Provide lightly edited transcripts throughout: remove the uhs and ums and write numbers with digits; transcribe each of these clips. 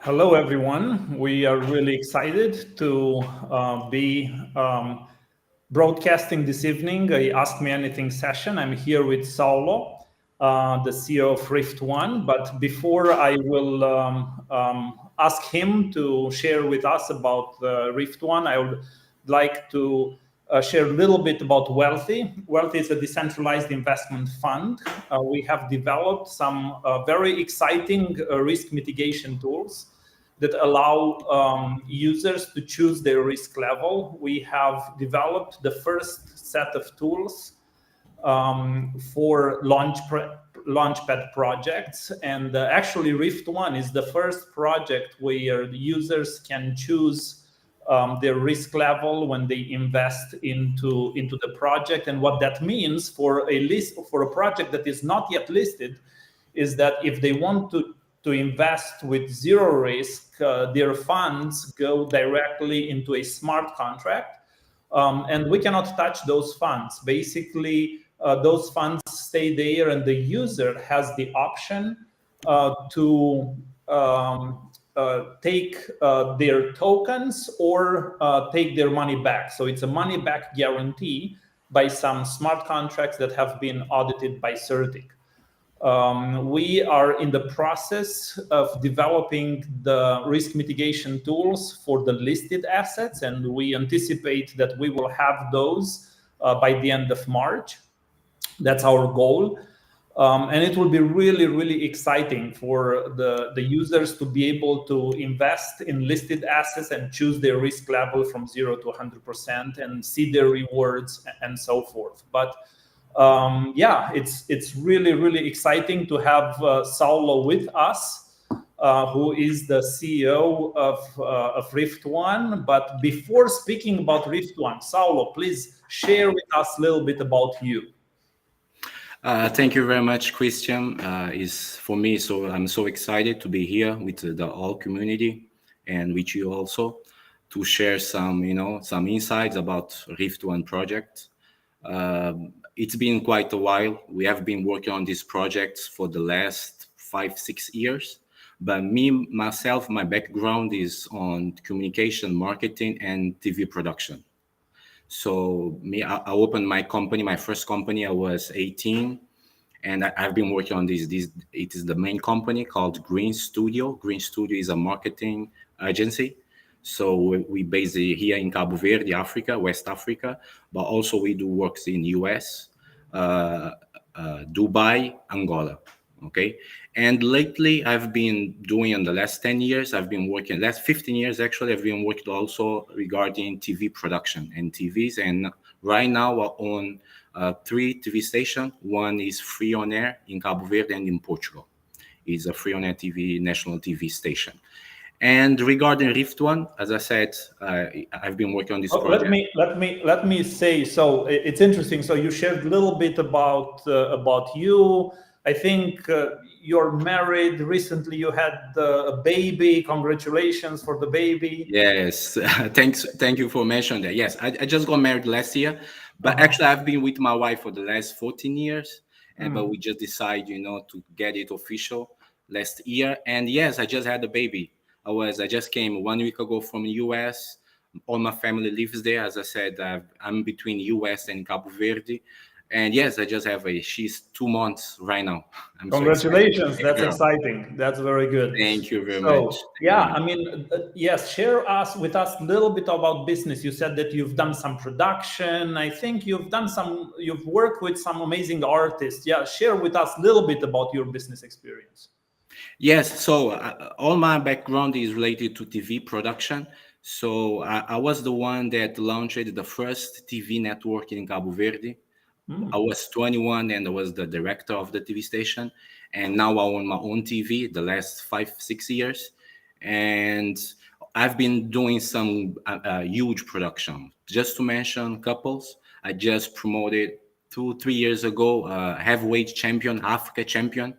Hello, everyone. We are really excited to be broadcasting this evening a Ask Me Anything session. I'm here with Saulo, the CEO of riftOne. But before I will ask him to share with us about riftOne, I would like to share a little bit about Welthee. Welthee is a decentralized investment fund. We have developed some very exciting risk mitigation tools that allow users to choose their risk level. We have developed the first set of tools for launchpad projects. And actually, riftOne is the first project where the users can choose their risk level when they invest into the project. And what that means for a project that is not yet listed is that if they want to invest with zero risk, their funds go directly into a smart contract, and we cannot touch those funds. Basically, those funds stay there, and the user has the option to take their tokens or take their money back. So it's a money back guarantee by some smart contracts that have been audited by CertiK. We are in the process of developing the risk mitigation tools for the listed assets, and we anticipate that we will have those by the end of March. That's our goal. And it will be really, really exciting for the users to be able to invest in listed assets and choose their risk level from 0 to 100% and see their rewards and so forth. But yeah, it's really, really exciting to have Saulo with us, who is the CEO of riftOne. But before speaking about riftOne, Saulo, please share with us a little bit about you. Thank you very much, Cristian. Is for me, so I'm so excited to be here with the all community and with you also to share some, some insights about riftOne project. It's been quite a while. We have been working on these projects for the last 5-6 years. But myself, my background is on communication, marketing, and TV production. So I opened my company, my first company, I was 18. And I've been working on this. It is the main company called Green Studio. Green Studio is a marketing agency. So we based here in Cabo Verde, Africa, West Africa, but also we do works in US, Dubai, Angola, okay? And lately I've been doing in the last 10 years, last 15 years actually, I've been working also regarding TV production and TVs. And right now we're on 3 TV stations. One is free on air in Cabo Verde and in Portugal. It's a free on air TV, national TV station. And regarding riftOne, as I said, I've been working on this project. Let me say, so it's interesting. So you shared a little bit about you. I think you're married recently. You had a baby. Congratulations for the baby. Yes, thank you for mentioning that. Yes, I just got married last year, but actually I've been with my wife for the last 14 years. But we just decided, to get it official last year. And yes, I just had a baby. I just came 1 week ago from the US. All my family lives there. As I said, I'm between US and Cabo Verde. And yes, I just have she's 2 months right now. Congratulations. That's exciting. That's very good. Thank you very much. Yeah, I mean, yes, share with us a little bit about business. You said that you've done some production. I think you've worked with some amazing artists. Yeah, share with us a little bit about your business experience. Yes, so all my background is related to TV production. So I was the one that launched the first TV network in Cabo Verde. I was 21 and I was the director of the TV station. And now I own my own TV the last 5-6 years. And I've been doing some huge production. Just to mention couples, I just promoted 2 3 years ago heavyweight champion, Africa champion,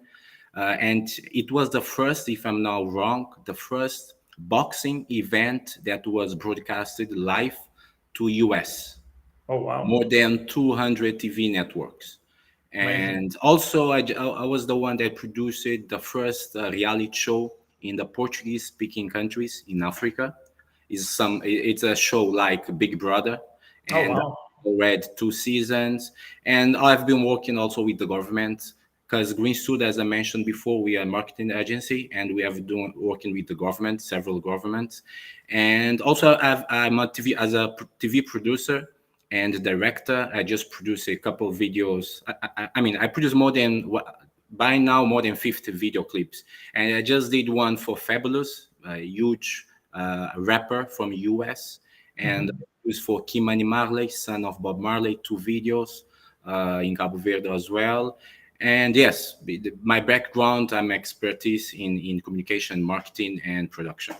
and it was the first, if I'm not wrong, the first boxing event that was broadcasted live to US, Oh, more wow. than 200 TV networks. Amazing. And also, I was the one that produced the first reality show in the Portuguese-speaking countries in Africa. It's a show like Big Brother, Oh, and wow. I read 2 seasons. And I've been working also with the government because Green Stud, as I mentioned before, we are a marketing agency, and we have doing working with the government, several governments, and also I'm a TV as a TV producer and director. I just produced a couple of videos. I mean, I produced more than by now more than 50 video clips, and I just did one for Fabulous, a huge rapper from US, and Mhm. it was for Kimani Marley, son of Bob Marley, 2 videos in Cabo Verde as well. And yes, my background, I'm expertise in communication, marketing, and production.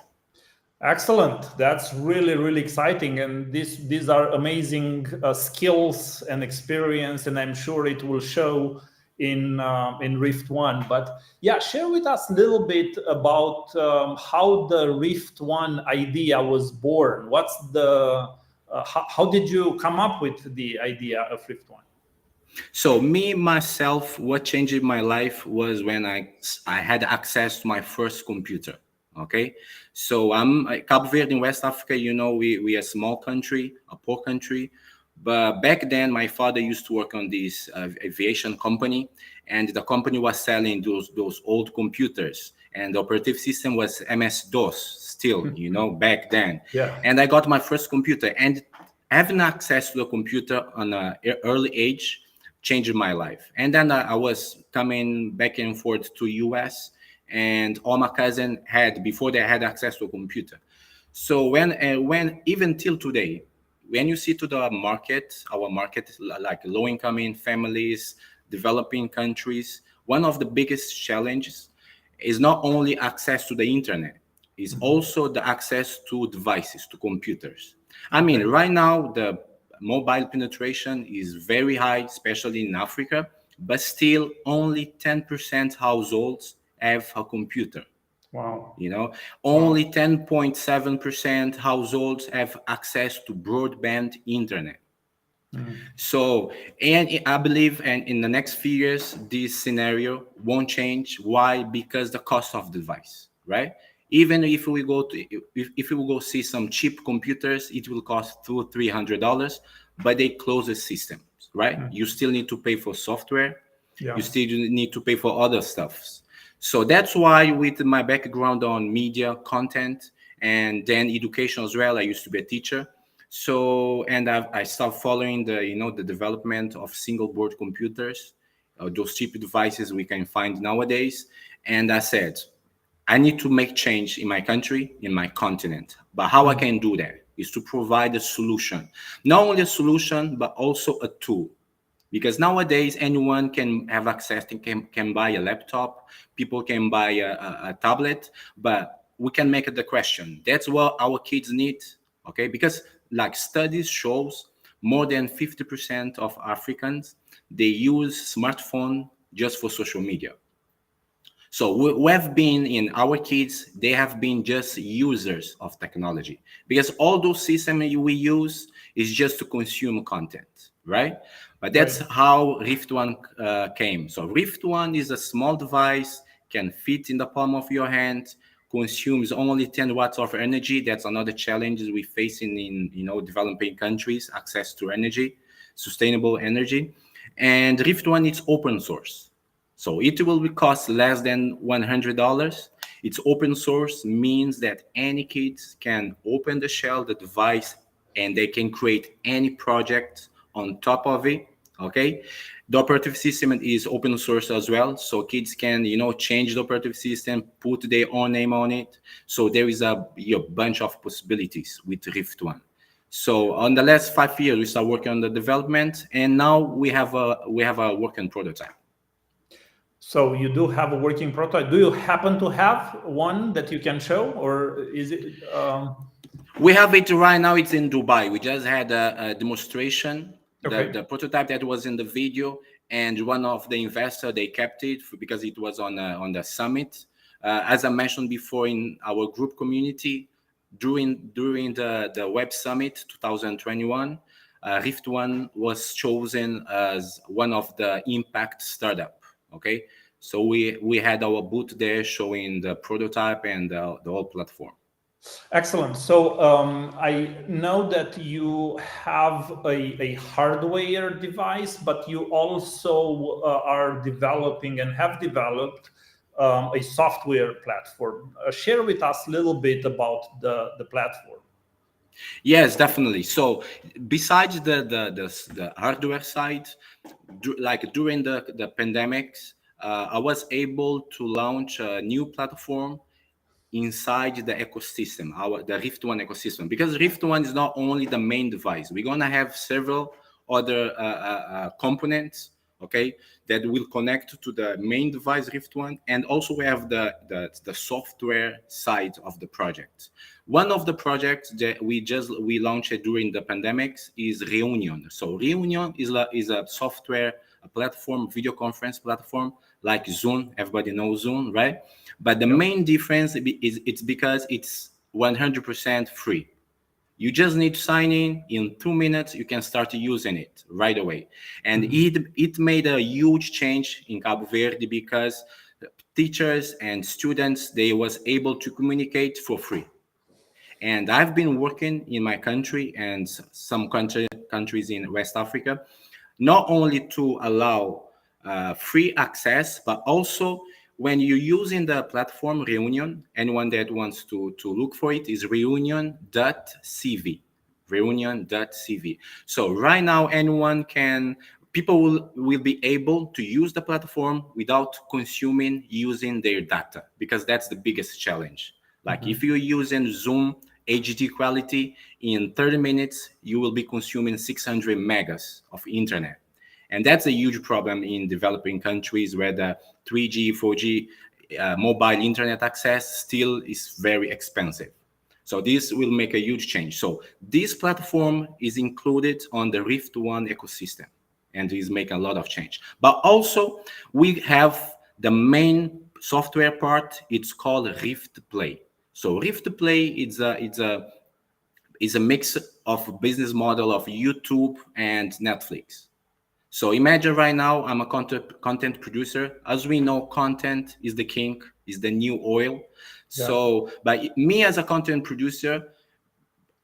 Excellent. That's really, really exciting. And these are amazing skills and experience, and I'm sure it will show in riftOne. But yeah, share with us a little bit about how the riftOne idea was born. What's the how did you come up with the idea of riftOne? So me myself, what changed my life was when I had access to my first computer. Okay, so I'm Cabo Verde in West Africa. You know, we are a small country, a poor country, but back then my father used to work on this aviation company, and the company was selling those old computers, and the operative system was MS DOS still. You know, back then, Yeah. and I got my first computer, and having access to the computer on an early age changed my life. And then I was coming back and forth to US, and all my cousin had before they had access to a computer. So when even till today, when you see to the market, our market like low income families, developing countries, one of the biggest challenges is not only access to the internet, is Mhm. also the access to devices, to computers. I mean, Okay. right now the mobile penetration is very high, especially in Africa, but still only 10% households have a computer. Wow. You know, Wow. only 10.7% households have access to broadband internet. Mm. So, and I believe, and in the next few years, this scenario won't change. Why? Because the cost of the device, right? Even if we go to, if we go see some cheap computers, it will cost $200-300, but they close the systems, right? Mm. You still need to pay for software. You Yeah. still need to pay for other stuffs. So that's why, with my background on media content and then education as well, I used to be a teacher. So, and I started following the development of single board computers, those cheap devices we can find nowadays. And I said, I need to make change in my country, in my continent. But how I Mm. can do that is to provide a solution, not only a solution, but also a tool. Because nowadays anyone can have access and can buy a laptop, people can buy a tablet, but we can make it the question, that's what our kids need. Okay, because like studies shows more than 50% of Africans, they use smartphone just for social media. So we have been in our kids, they have been just users of technology, because all those systems we use is just to consume content, right? But Right. that's how riftOne came. So riftOne is a small device, can fit in the palm of your hand, consumes only 10 watts of energy. That's another challenge we face in developing countries, access to energy, sustainable energy. And riftOne is open source. So it will be cost less than $100. It's open source, means that any kids can open the shell, the device, and they can create any project on top of it. Okay. The operative system is open source as well. So kids can, change the operative system, put their own name on it. So there is a bunch of possibilities with riftOne. So on the last 5 years, we start working on the development, and now we have a working prototype. So you do have a working prototype. Do you happen to have one that you can show, or is it? We have it right now. It's in Dubai. We just had a demonstration. Okay. The prototype that was in the video, and one of the investor, they kept it because it was on the summit. As I mentioned before, in our group community, during the Web Summit 2021, riftOne was chosen as one of the impact startup. Okay, so we had our booth there showing the prototype and the whole platform. Excellent. So I know that you have a hardware device, but you also are developing and have developed a software platform. Share with us a little bit about the platform. Yes, definitely. So besides the hardware side, like during the pandemics, I was able to launch a new platform inside the ecosystem, the riftOne ecosystem, because riftOne is not only the main device. We're gonna have several other components, okay, that will connect to the main device riftOne, and also we have the software side of the project. One of the projects that we launched during the pandemics is Reunion. So Reunion is a software, a platform, video conference platform like Zoom. Everybody knows Zoom, right? But the main difference is it's because it's 100% free. You just need to sign in 2 minutes. You can start using it right away. And it made a huge change in Cabo Verde because teachers and students, they was able to communicate for free. And I've been working in my country and some countries in West Africa, not only to allow free access, but also when you're using the platform Reunion, anyone that wants to look for it is reunion.cv. Reunion.cv. So right now, people will be able to use the platform without using their data, because that's the biggest challenge. Like if you're using Zoom HD quality, in 30 minutes, you will be consuming 600 megas of internet. And that's a huge problem in developing countries where the 3G, 4G mobile internet access still is very expensive. So this will make a huge change. So this platform is included on the riftOne ecosystem and is making a lot of change. But also we have the main software part. It's called riftPlay. So riftPlay is a mix of business model of YouTube and Netflix. So imagine right now I'm a content producer. As we know, content is the king, is the new oil. So, but me as a content producer,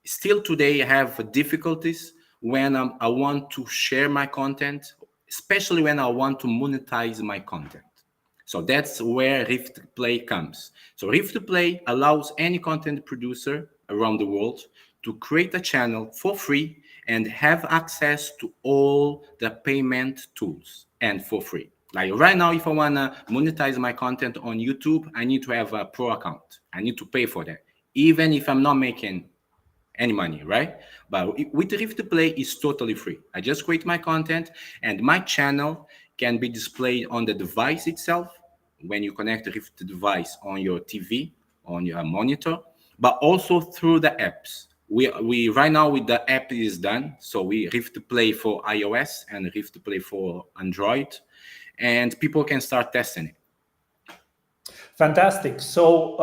still today I have difficulties when I want to share my content, especially when I want to monetize my content. So that's where riftPlay comes. So riftPlay allows any content producer around the world to create a channel for free and have access to all the payment tools and for free. Like right now, if I want to monetize my content on YouTube, I need to have a pro account. I need to pay for that, even if I'm not making any money, right? But with riftPlay, it's totally free. I just create my content and my channel can be displayed on the device itself when you connect the Rift device on your TV, on your monitor, but also through the apps. We right now with the app is done. So we riftPlay for iOS and riftPlay for Android, and people can start testing it. Fantastic. So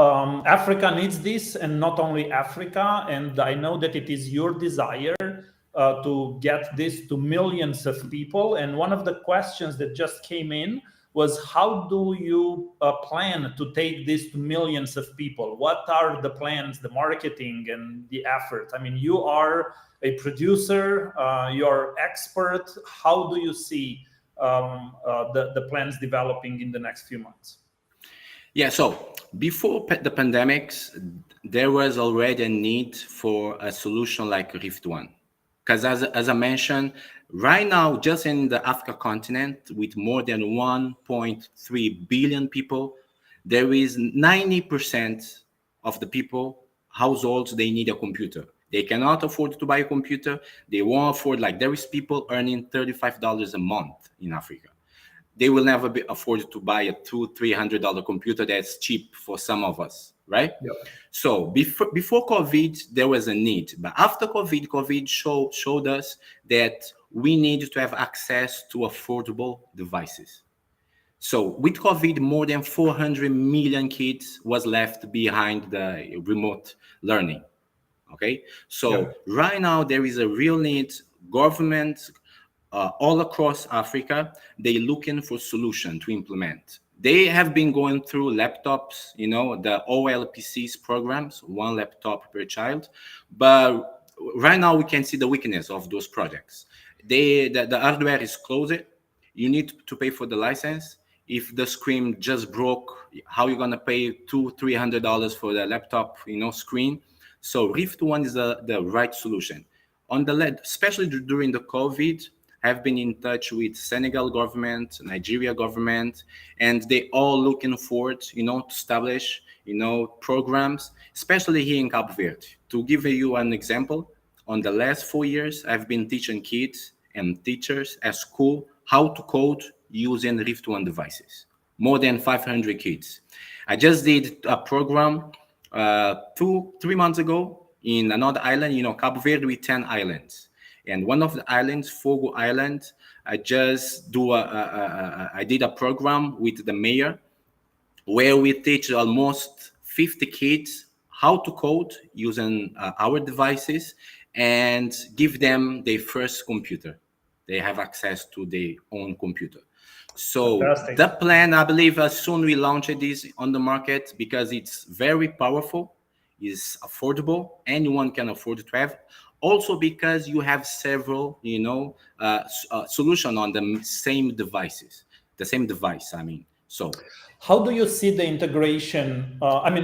Africa needs this, and not only Africa. And I know that it is your desire to get this to millions of people. And one of the questions that just came in was, how do you plan to take this to millions of people? What are the plans, the marketing, and the effort? I mean, you are a producer, you're expert. How do you see the plans developing in the next few months? Yeah, so before the pandemics, there was already a need for a solution like riftOne. Because as I mentioned, right now, just in the Africa continent, with more than 1.3 billion people, there is 90% of the people, households, they need a computer. They cannot afford to buy a computer. They won't afford, like there is people earning $35 a month in Africa. they will never be afford to buy a $200-300 computer that's cheap for some of us, right? Yep. So before COVID, there was a need, but after COVID showed us that we need to have access to affordable devices. So with COVID, more than 400 million kids was left behind the remote learning. Okay, so right now there is a real need. Governments all across Africa, they looking for solution to implement. They have been going through laptops, the OLPCs programs, one laptop per child. But right now we can see the weakness of those projects. The hardware is closed. You need to pay for the license. If the screen just broke, how you gonna pay $200-300 for the laptop, screen? So riftOne is the right solution. On the lead, especially during the COVID, have been in touch with Senegal government, Nigeria government, and they all looking forward, to establish, programs, especially here in Cape Verde. To give you an example, on the last 4 years, I've been teaching kids and teachers at school how to code using riftOne devices. More than 500 kids. I just did a program 3 months ago in another island, Cape Verde with 10 islands. And one of the islands, Fogo Island, I did a program with the mayor where we teach almost 50 kids how to code using our devices and give them their first computer. They have access to their own computer. So Fantastic. the plan, I believe, as soon we launch this on the market, because it's very powerful, is affordable, anyone can afford to have. Also because you have several, solution on the same devices, the same device, I mean. So how do you see the integration?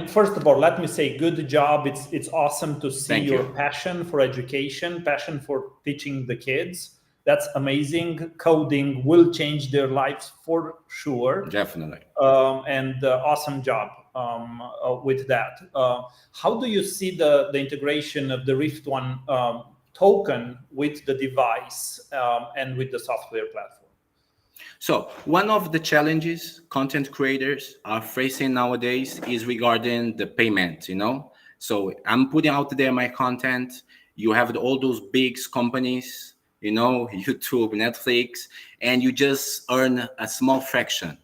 First of all, let me say, good job. It's awesome to see your passion for education, passion for teaching the kids. That's amazing. Coding will change their lives for sure. Definitely. And awesome job with that. How do you see the integration of the riftOne token with the device and with the software platform? So one of the challenges content creators are facing nowadays is regarding the payment, So I'm putting out there my content. You have all those big companies, YouTube, Netflix, and you just earn a small fraction,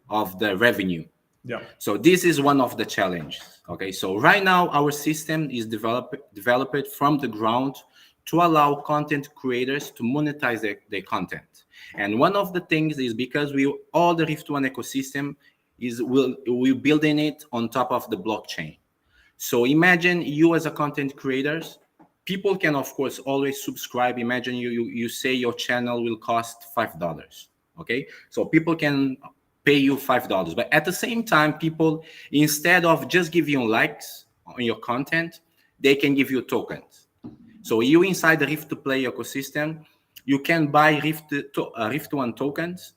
of the revenue. Yeah. So this is one of the challenges. Okay. So right now our system is developed from the ground to allow content creators to monetize their content. And one of the things is because all the riftOne ecosystem we're building it on top of the blockchain. So imagine you as a content creators, people can of course always subscribe. Imagine you say your channel will cost $5. Okay, so people can pay you $5, but at the same time, people, instead of just giving you likes on your content, they can give you tokens. So you inside the Rift to Play ecosystem, you can buy riftOne tokens,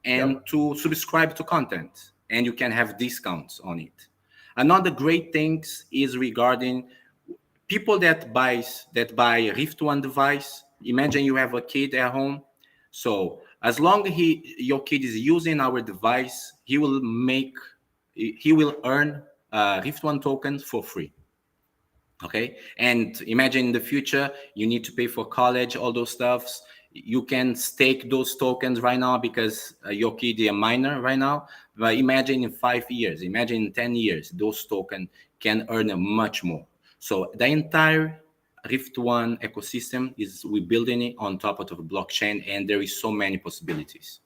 and to subscribe to content, and you can have discounts on it. Another great thing is regarding people that buy riftOne device. Imagine you have a kid at home. So as long as your kid is using our device, he will earn riftOne tokens for free. Okay, and imagine in the future you need to pay for college, all those stuffs. You can stake those tokens right now because your kid is a minor right now. But imagine in 5 years, imagine in 10 years, those tokens can earn much more. So the entire riftOne ecosystem we're building it on top of the blockchain, and there is so many possibilities.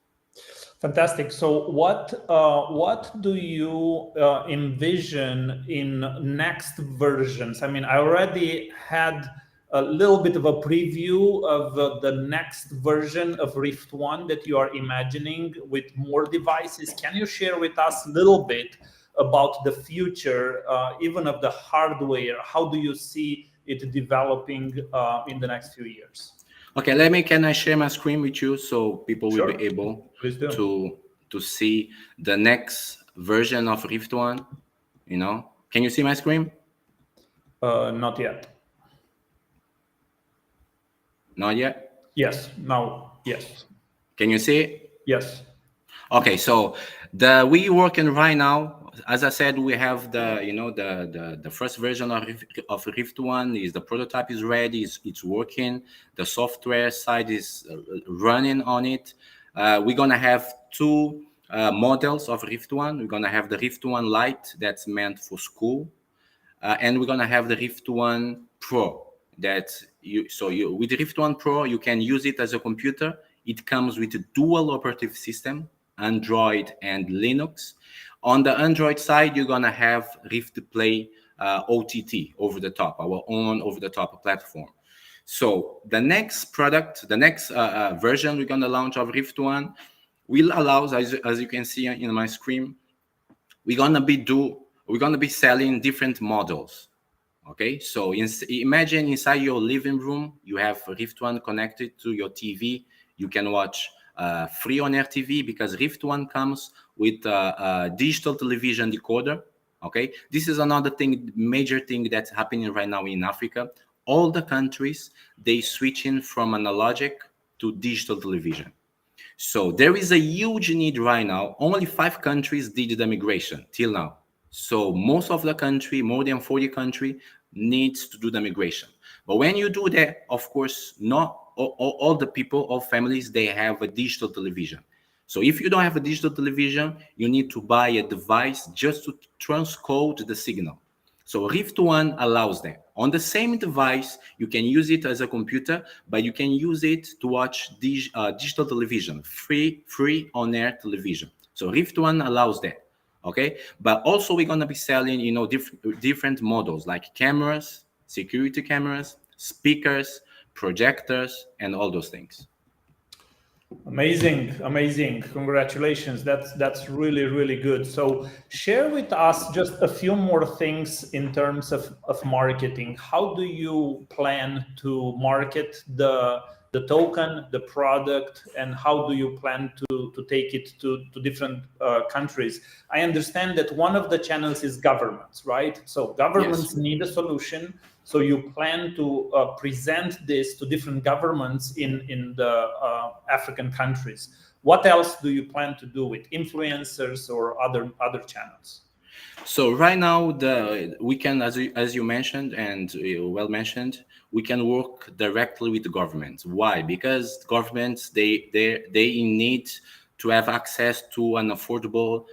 Fantastic. So what do you envision in next versions? I already had a little bit of a preview of the next version of riftOne that you are imagining with more devices. Can you share with us a little bit about the future, even of the hardware? How do you see it developing in the next few years? Okay, can I share my screen with you so people will be able to see the next version of riftOne? Can you see my screen? Not yet. Not yet? Yes, now, yes. Can you see it? Yes. Okay, so we working right now. As I said, we have the first version of riftOne is the prototype is ready. It's working. The software side is running on it. We're gonna have two models of riftOne. We're gonna have the riftOne Lite that's meant for school, and we're gonna have the riftOne Pro. That you with the riftOne Pro you can use it as a computer. It comes with a dual operative system, Android and Linux. On the Android side, you're gonna have Rift Play OTT over the top, our own over the top platform. So the next product, the next version we're gonna launch of riftOne will allow, as you can see in my screen, we're gonna be selling different models. Okay, so imagine inside your living room you have riftOne connected to your TV. You can watch free on air TV because riftOne comes with a digital television decoder. Okay, this is another thing, major thing that's happening right now in Africa. All the countries, they switching from analogic to digital television. So there is a huge need right now. Only 5 countries did the migration till now. So most of the country, more than 40 country, needs to do the migration. But when you do that, of course, not all the people, all families, they have a digital television. So if you don't have a digital television, you need to buy a device just to transcode the signal. So riftOne allows that. On the same device, you can use it as a computer, but you can use it to watch digital television, free on-air television. So riftOne allows that. Okay, but also we're gonna be selling, different models like cameras, security cameras, speakers, projectors, and all those things. Amazing, amazing. Congratulations. That's really, really good. So share with us just a few more things in terms of marketing. How do you plan to market the token, the product, and how do you plan to take it to different countries? I understand that one of the channels is governments, right? So governments need a solution. So you plan to present this to different governments in the African countries. What else do you plan to do with influencers or other channels? So right now, we can, as you mentioned and well mentioned, we can work directly with the government. Why? Because governments they need to have access to an affordable,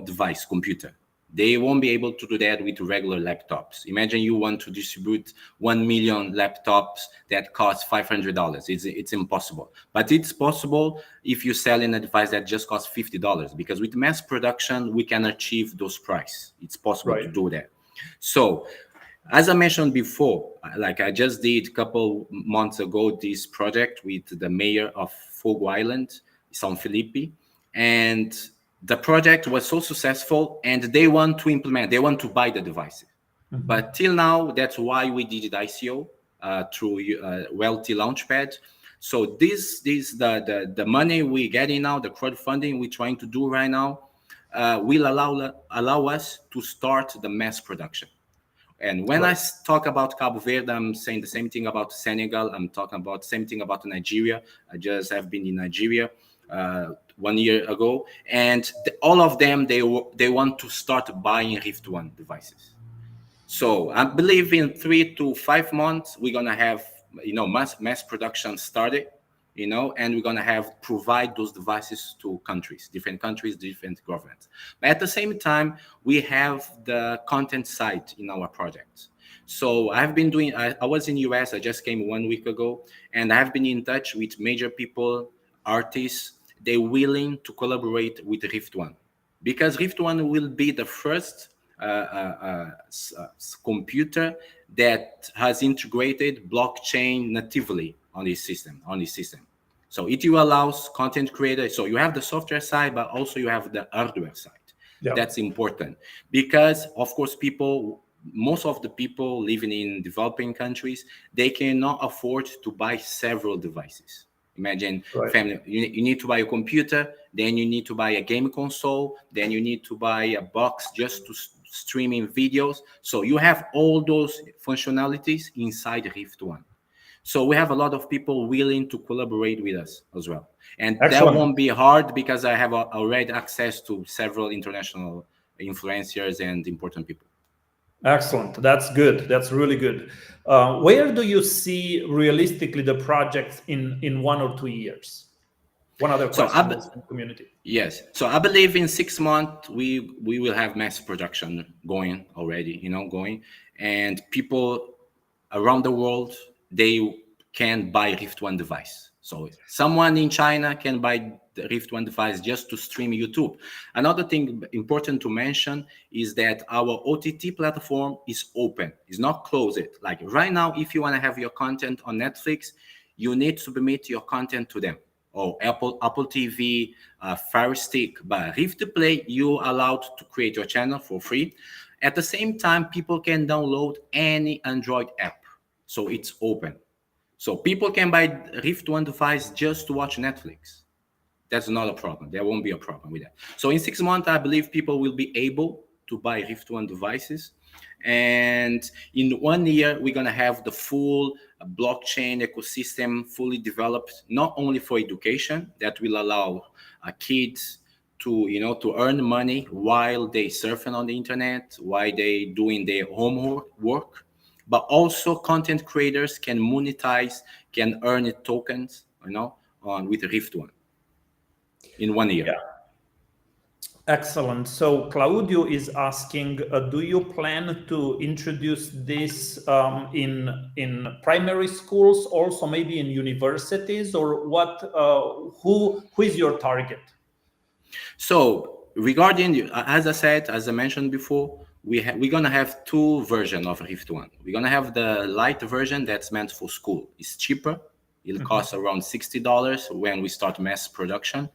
device, computer. They won't be able to do that with regular laptops. Imagine you want to distribute 1 million laptops that cost $500. It's impossible. But it's possible if you sell in a device that just costs $50, because with mass production, we can achieve those prices. It's possible to do that. So, as I mentioned before, like I just did a couple months ago, this project with the mayor of Fogo Island, São Felipe, and the project was so successful and they want to implement, they want to buy the devices. Mm-hmm. But till now, that's why we did the ICO through Welthee Launchpad. So the money we're getting now, the crowdfunding we're trying to do right now, will allow us to start the mass production. And when I talk about Cabo Verde, I'm saying the same thing about Senegal. I'm talking about the same thing about Nigeria. I just have been in Nigeria 1 year ago, and all of them, they want to start buying riftOne devices. So I believe in 3 to 5 months we're gonna have mass production started, and we're gonna provide those devices to different countries, different governments. But at the same time, we have the content side in our project. So I've been doing. I was in US. I just came 1 week ago, and I've been in touch with major people, artists. They're willing to collaborate with riftOne because riftOne will be the first computer that has integrated blockchain natively on this system. So it allows content creators. So you have the software side, but also you have the hardware side. Yep. That's important because, of course, most of the people living in developing countries, they cannot afford to buy several devices. Imagine family, you need to buy a computer, then you need to buy a game console, then you need to buy a box just to streaming videos. So you have all those functionalities inside riftOne. So we have a lot of people willing to collaborate with us as well. And that Excellent. won't be hard because I have already access to several international influencers and important people. Excellent. That's good. That's really good. Where do you see realistically the projects in 1 or 2 years? One other So question is from community. yes, so I believe in 6 months we will have mass production going already, going, and people around the world, they can buy riftOne device. So someone in China can buy the riftOne device just to stream YouTube. Another thing important to mention is that our OTT platform is open. It's not closed. Like right now, if you want to have your content on Netflix, you need to submit your content to them. Or Apple TV, Fire Stick. But Rift Play, you allowed to create your channel for free. At the same time, people can download any Android app. So it's open. So people can buy riftOne device just to watch Netflix. That's not a problem. There won't be a problem with that. So in 6 months, I believe people will be able to buy riftOne devices. And in 1 year, we're going to have the full blockchain ecosystem fully developed, not only for education, that will allow kids to earn money while they surfing on the internet, while they doing their homework work, but also content creators can monetize, can earn tokens, on with riftOne in 1 year. Yeah. Excellent. So Claudio is asking, do you plan to introduce this in primary schools, also maybe in universities, or what? Who is your target? So regarding, as I mentioned before, we're gonna have two versions of riftOne. We're gonna have the light version that's meant for school. It's cheaper. It'll cost around $60 when we start mass production,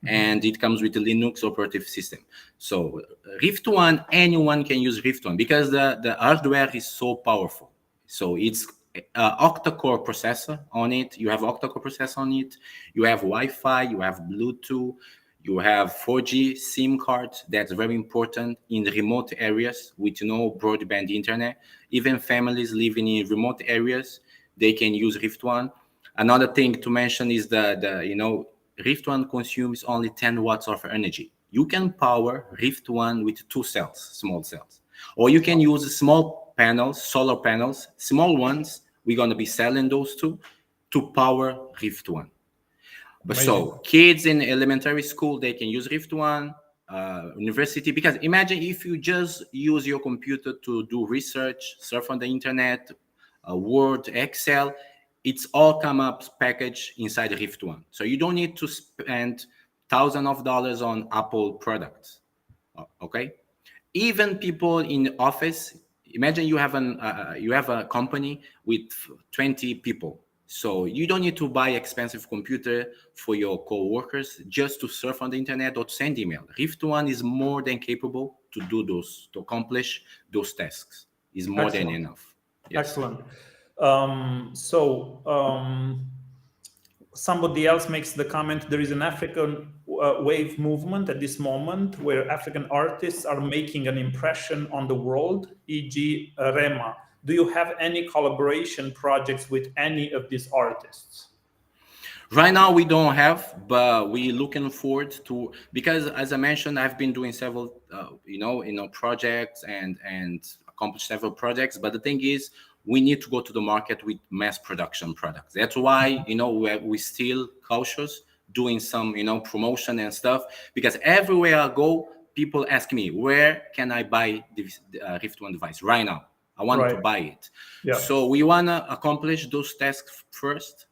and it comes with the Linux operative system. So riftOne, anyone can use riftOne because the hardware is so powerful. So it's octa-core processor on it. You have octa-core processor on it. You have Wi-Fi. You have Bluetooth. You have 4G SIM cards. That's very important in remote areas with no broadband internet. Even families living in remote areas, they can use riftOne. Another thing to mention is riftOne consumes only 10 watts of energy. You can power riftOne with 2 cells, small cells, or you can use small panels, solar panels, small ones. We're going to be selling those two to power riftOne. But so kids in elementary school, they can use riftOne, university, because imagine if you just use your computer to do research, surf on the internet, Word, Excel, it's all come up packaged inside riftOne. So you don't need to spend thousands of dollars on Apple products, okay? Even people in office, imagine you have a company with 20 people. So you don't need to buy expensive computer for your co-workers just to surf on the internet or to send email. riftOne is more than capable to do those, to accomplish those tasks. Is more than enough. Yes. Excellent. Somebody else makes the comment, there is an African wave movement at this moment where African artists are making an impression on the world, e.g. Rema. Do you have any collaboration projects with any of these artists? Right now we don't have, but we're looking forward to, because as I mentioned, I've been doing several projects and accomplished several projects. But the thing is, we need to go to the market with mass production products. That's why we're still cautious doing some promotion and stuff, because everywhere I go, people ask me, where can I buy this riftOne device right now? I want to buy it. Yeah. So we want to accomplish those tasks first,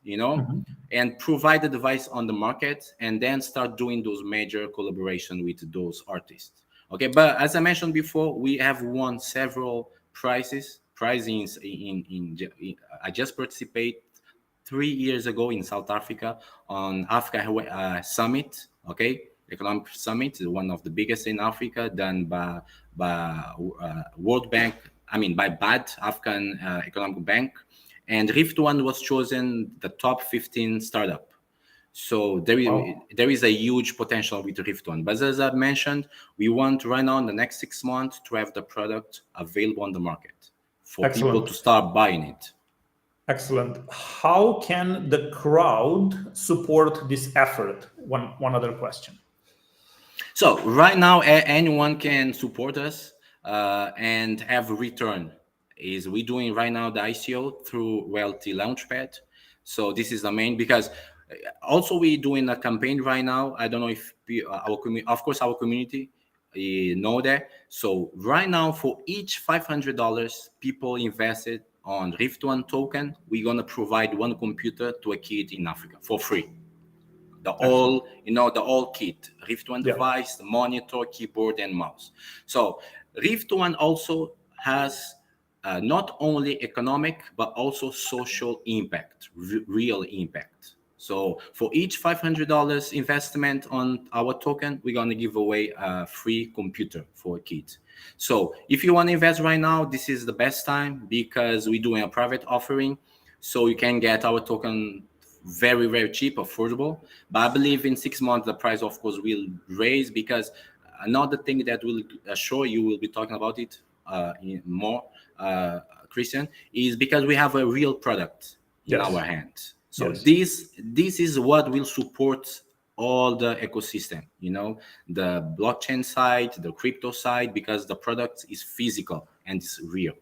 and provide the device on the market, and then start doing those major collaboration with those artists. Okay, but as I mentioned before, we have won several prizes. I just participated 3 years ago in South Africa on Africa Summit. Okay, economic summit, one of the biggest in Africa, done by World Bank. By BAD, African Economic Bank, and riftOne was chosen the top 15 startup. So there is a huge potential with riftOne. But as I mentioned, we want right now in the next 6 months to have the product available on the market for people to start buying it. Excellent. How can the crowd support this effort? One other question. So right now, anyone can support us and have a return. Is we doing right now the ICO through Welthee Launchpad. So this is the main, because also we doing a campaign right now. I don't know if our community, of course, our community know that. So right now, for each $500 people invested on riftOne token, we're gonna provide one computer to a kid in Africa for free. The all, the all kit, riftOne device, the monitor, keyboard, and mouse. So riftOne also has not only economic but also social impact, real impact. So for each $500 investment on our token, we're gonna give away a free computer for kids. So if you want to invest right now, this is the best time, because we're doing a private offering, so you can get our token very, very cheap, affordable. But I believe in 6 months the price, of course, will raise, because another thing that will show you, will be talking about it more, Cristian, is because we have a real product in our hands. So this is what will support all the ecosystem, the blockchain side, the crypto side, because the product is physical and it's real.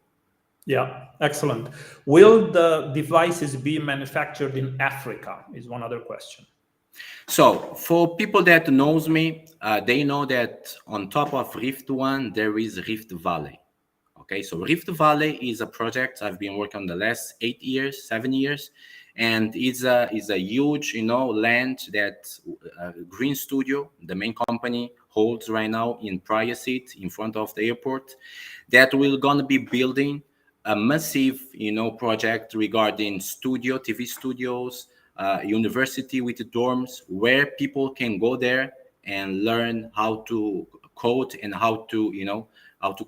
Yeah, excellent. Will the devices be manufactured in Africa is one other question. So for people that knows me, they know that on top of riftOne, there is Rift Valley. Okay, so Rift Valley is a project I've been working on the last 7 years, and it's a huge, land that Green Studio, the main company, holds right now in Priacet in front of the airport, that we're gonna be building a massive, project regarding TV studios, university with dorms, where people can go there and learn how to code, and how to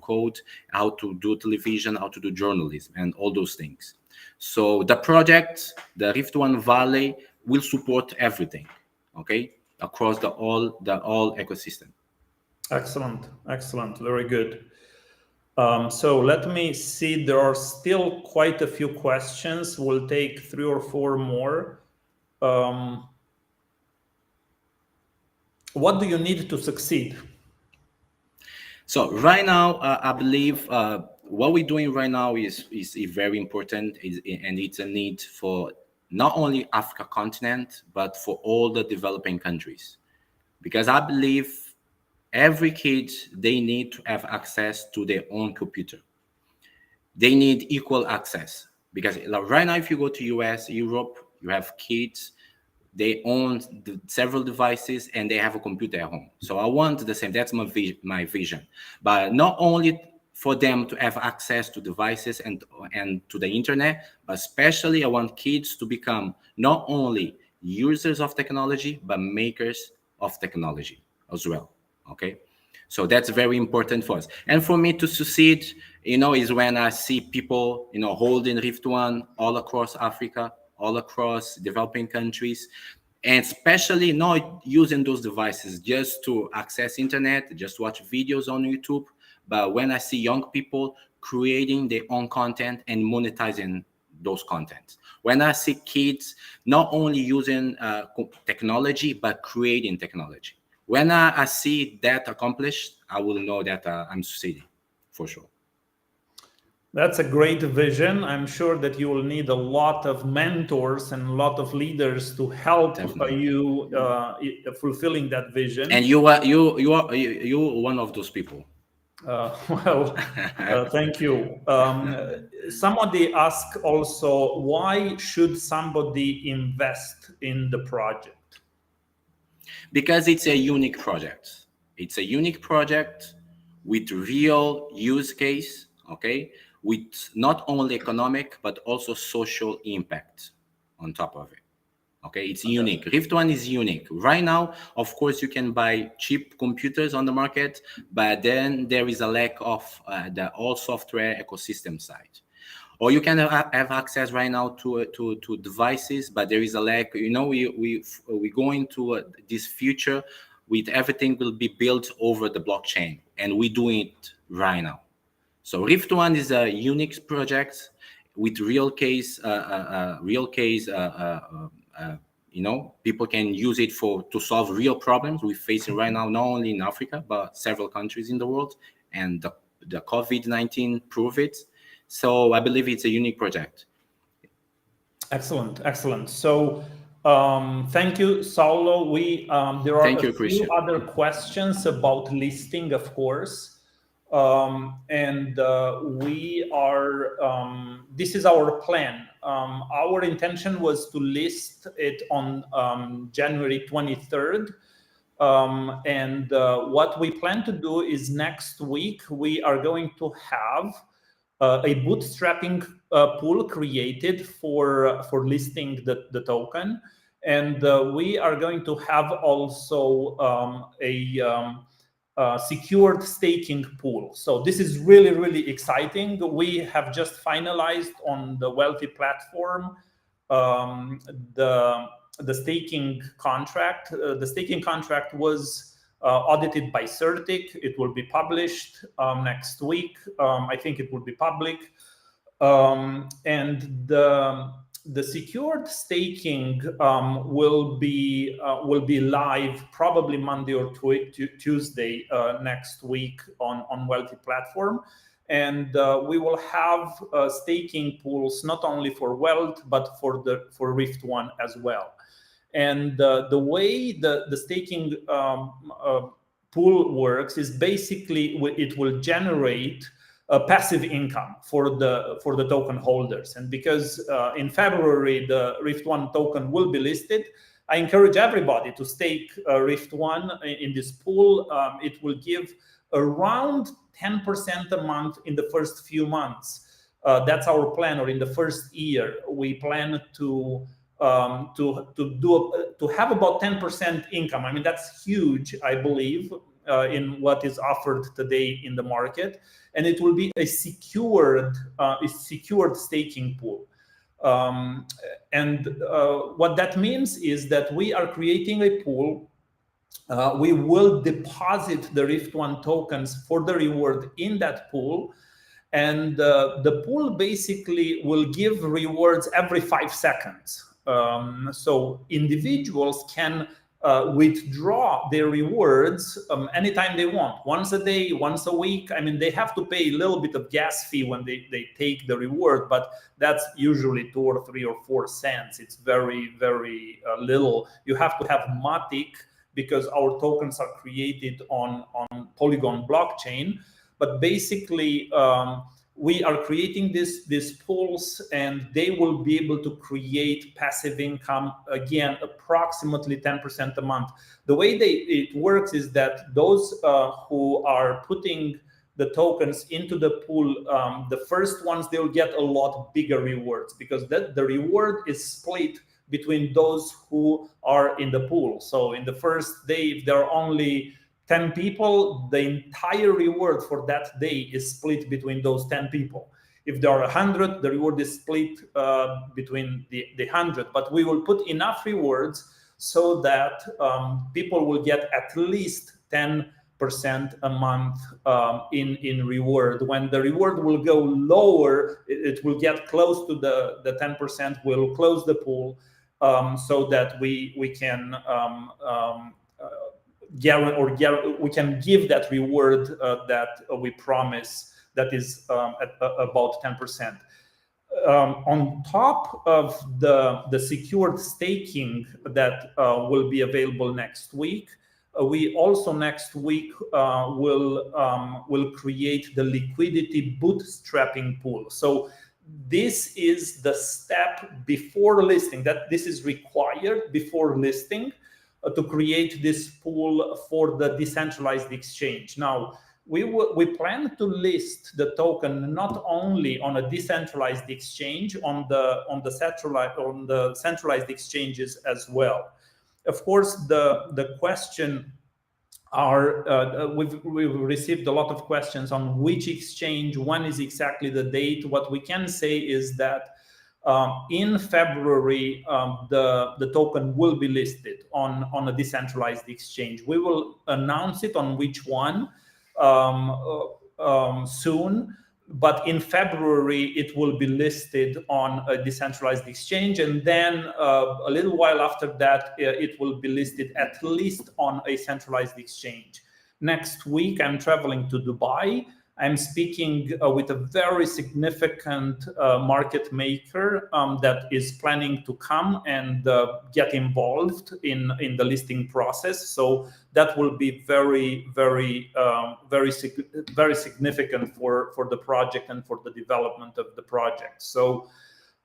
code, how to do television, how to do journalism, and all those things. So the project, the riftOne Valley, will support everything, okay, across the all ecosystem. Excellent, very good. So let me see, there are still quite a few questions. We'll take 3 or 4 more. What do you need to succeed? So right now, I believe what we're doing right now is very important, and it's a need for not only Africa continent, but for all the developing countries, because I believe every kid, they need to have access to their own computer. They need equal access, because right now, if you go to US, Europe, you have kids, they own several devices and they have a computer at home. So I want the same. That's my vision. But not only for them to have access to devices and to the internet, but especially I want kids to become not only users of technology, but makers of technology as well. Okay. So that's very important for us. And for me to succeed, is when I see people, holding riftOne all across Africa, all across developing countries, and especially not using those devices just to access internet, just watch videos on YouTube, but when I see young people creating their own content and monetizing those contents. When I see kids not only using technology, but creating technology. When I see that accomplished, I will know that I'm succeeding, for sure. That's a great vision. I'm sure that you will need a lot of mentors and a lot of leaders to help you fulfilling that vision. And you are one of those people. Thank you. Somebody asked also, why should somebody invest in the project? Because it's a unique project. It's a unique project with real use case, okay, with not only economic, but also social impact on top of it. Okay, it's unique. riftOne is unique. Right now, of course, you can buy cheap computers on the market, but then there is a lack of the all software ecosystem side. Or you can have access right now to devices, but there is a lack. We go into this future with everything will be built over the blockchain, and we're doing it right now. So riftOne is a unique project with real case, people can use it to solve real problems we're facing right now, not only in Africa but several countries in the world, and the COVID-19 prove it. So I believe it's a unique project. Excellent. So thank you, Saulo. There are a few other questions about listing, of course. This is our plan. Our intention was to list it on January 23rd. What we plan to do is next week, we are going to have a bootstrapping pool created for listing the token. And we are going to have also a secured staking pool. So this is really, really exciting. We have just finalized on the Welthee platform the staking contract. The staking contract was audited by Certic. It will be published next week. I think it will be public. And the secured staking will be live probably Monday or Tuesday next week on Welthee platform. And we will have staking pools not only for Wealth but for riftOne as well. And the way the staking pool works is basically it will generate passive income for the token holders. And because in February the riftOne token will be listed, I encourage everybody to stake riftOne in this pool. It will give around 10% a month in the first few months. That's our plan, or in the first year. We plan to have about 10% income. I mean, that's huge, I believe, in what is offered today in the market, and it will be a secured staking pool. What that means is that we are creating a pool. We will deposit the riftOne tokens for the reward in that pool, and the pool basically will give rewards every 5 seconds. So individuals can withdraw their rewards anytime they want, once a day, once a week. I mean, they have to pay a little bit of gas fee when they take the reward, but that's usually 2 or 3 or 4 cents. It's very, very little. You have to have Matic because our tokens are created on Polygon blockchain. But basically, we are creating these pools, and they will be able to create passive income, again, approximately 10% a month. The way it works is that those who are putting the tokens into the pool, the first ones, they'll get a lot bigger rewards, because the reward is split between those who are in the pool. So in the first day, if there are only 10 people, the entire reward for that day is split between those 10 people. If there are 100, the reward is split between the 100. But we will put enough rewards so that people will get at least 10% a month in reward. When the reward will go lower, it will get close to the 10%. We'll close the pool so that we can we can give that reward that we promise, that is at about 10%. On top of the secured staking that will be available next week, we also next week will create the liquidity bootstrapping pool. So this is the step before listing, that this is required before listing to create this pool for the decentralized exchange. Now, we plan to list the token not only on a decentralized exchange, on the centralized exchanges as well. Of course, the question are we've received a lot of questions on which exchange, when is exactly the date. What we can say is that in February, the token will be listed on a decentralized exchange. We will announce it on which one soon. but in February it will be listed on a decentralized exchange, and then a little while after that it will be listed at least on a centralized exchange. Next week I'm traveling to Dubai. I'm speaking with a very significant market maker that is planning to come and get involved in the listing process. So that will be very significant for the project and for the development of the project. So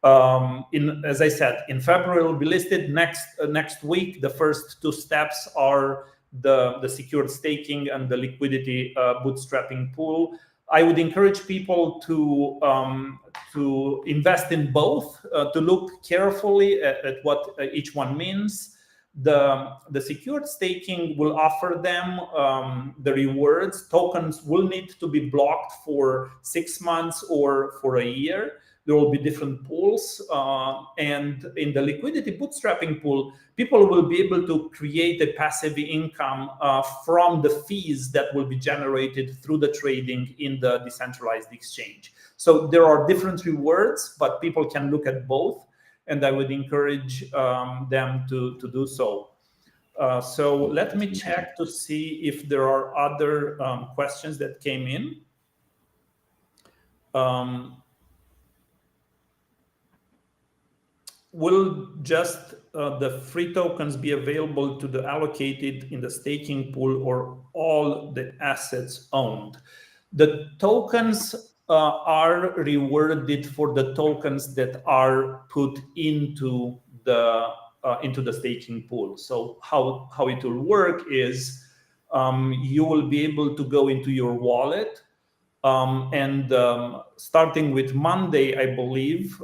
as I said, in February it will be listed. Next week, the first two steps are the secured staking and the liquidity bootstrapping pool. I would encourage people to invest in both, to look carefully at what each one means. The secured staking will offer them the rewards. Tokens will need to be blocked for 6 months or for a year. There will be different pools, and in the liquidity bootstrapping pool, people will be able to create a passive income from the fees that will be generated through the trading in the decentralized exchange. So there are different rewards, but people can look at both, and I would encourage them to do so. So let me check to see if there are other questions that came in. Will just the free tokens be available to the allocated in the staking pool, or all the assets owned? The tokens are rewarded for the tokens that are put into the staking pool. So how it will work is you will be able to go into your wallet. Starting with Monday, I believe,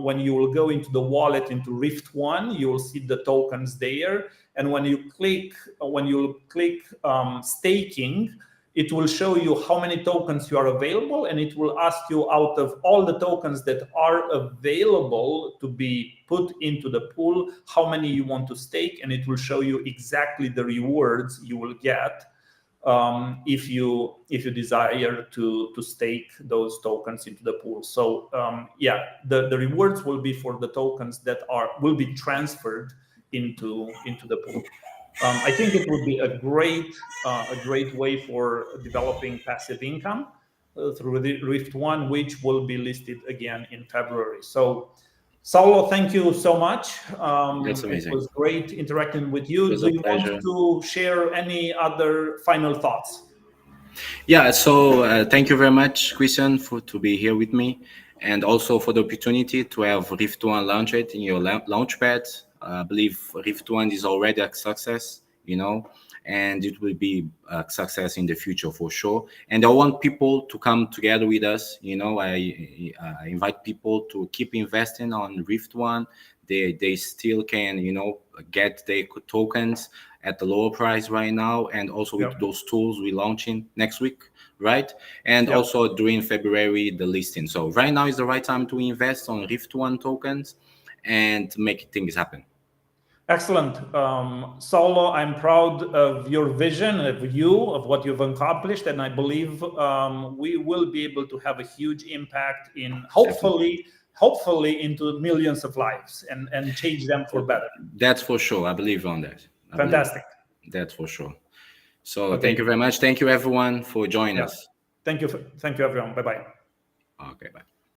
when you will go into the wallet, into riftOne, you will see the tokens there. And when you click staking, it will show you how many tokens you are available, and it will ask you, out of all the tokens that are available to be put into the pool, how many you want to stake, and it will show you exactly the rewards you will get if you desire to stake those tokens into the pool. So the rewards will be for the tokens that will be transferred into the pool. I think it would be a great way for developing passive income through the riftOne, which will be listed again in February. So Saulo, thank you so much. That's amazing. It was great interacting with you. Do you want to share any other final thoughts? Yeah, so thank you very much, Cristian, to be here with me, and also for the opportunity to have riftOne launched in your launchpad. I believe riftOne is already a success, and it will be a success in the future for sure. And I want people to come together with us. I invite people to keep investing on riftOne. They still can, get their tokens at the lower price right now, and also with those tools we're launching next week, right? And also during February, the listing. So right now is the right time to invest on riftOne tokens and make things happen. Excellent. Saulo, I'm proud of your vision, of what you've accomplished, and I believe we will be able to have a huge impact in hopefully into millions of lives and change them for better. That's for sure. I believe on that. Fantastic. That's for sure. So Thank you very much. Thank you everyone for joining us. Thank you everyone. Bye-bye. Okay, bye.